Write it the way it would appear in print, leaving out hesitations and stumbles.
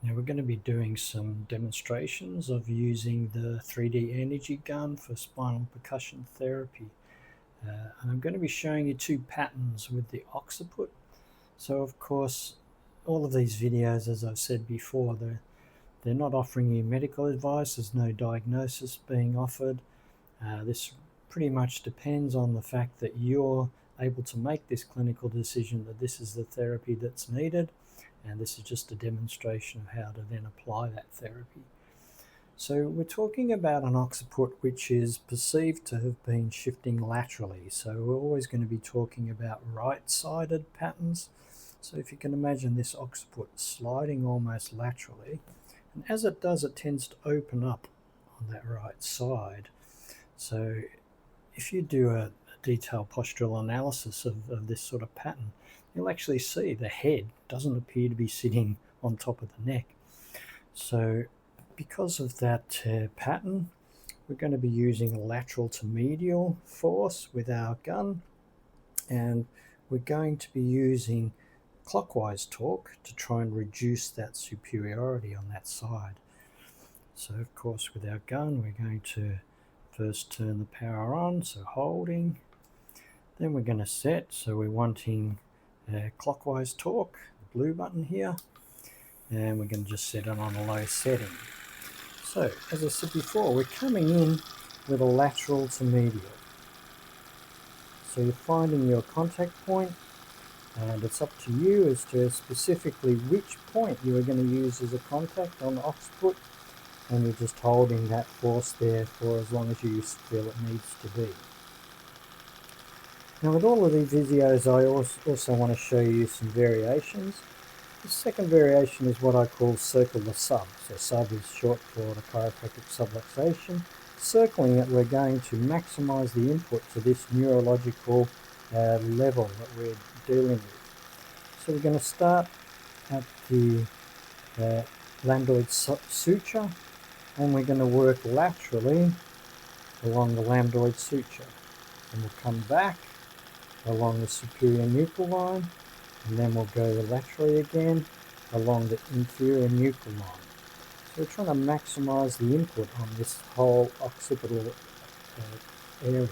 Now we're going to be doing some demonstrations of using the 3D energy gun for spinal percussion therapy. And I'm going to be showing you two patterns with the Occiput. So of course, all of these videos, as I've said before, they're not offering you medical advice. There's no diagnosis being offered. This pretty much depends on the fact that you're able to make this clinical decision that this is the therapy that's needed, and this is just a demonstration of how to then apply that therapy. So we're talking about an occiput which is perceived to have been shifting laterally. So we're always going to be talking about right-sided patterns. So if you can imagine this occiput sliding almost laterally, and as it does, it tends to open up on that right side. So if you do a detailed postural analysis of this sort of pattern, you'll actually see the head doesn't appear to be sitting on top of the neck. So because of that pattern, we're going to be using lateral to medial force with our gun, and we're going to be using clockwise torque to try and reduce that superiority on that side. So of course with our gun, we're going to first turn the power on, so holding, then we're going to set, so we're wanting clockwise torque, the blue button here, and we're going to just set it on a low setting. So as I said before, we're coming in with a lateral to medial. So you're finding your contact point, and it's up to you as to specifically which point you are going to use as a contact on the occiput, and you're just holding that force there for as long as you feel it needs to be. Now with all of these videos, I also want to show you some variations. The second variation is what I call circle the sub. So sub is short for the chiropractic subluxation. Circling it, we're going to maximize the input to this neurological level that we're dealing with. So we're going to start at the lambdoid suture, and we're going to work laterally along the lambdoid suture. And we'll come back along the superior nuchal line, and then we'll go laterally again along the inferior nuchal line. So we're trying to maximize the input on this whole occipital area.